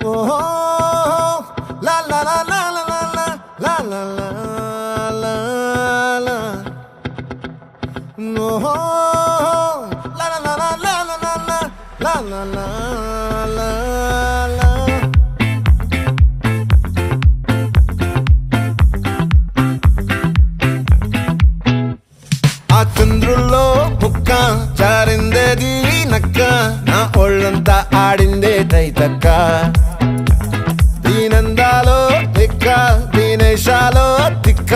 ఓహో లా లా లా లా లా లా లా లా లా లా ఓహో లా లా లా లా లా లా లా లా లా లా లా ఆ చంద్రుల్లో ముక్క జారిందేది నక్క నా ఒళ్ళంతా ఆడిందే తైతక్క దీనందాలో తిక్క దీనేశాలో తిక్క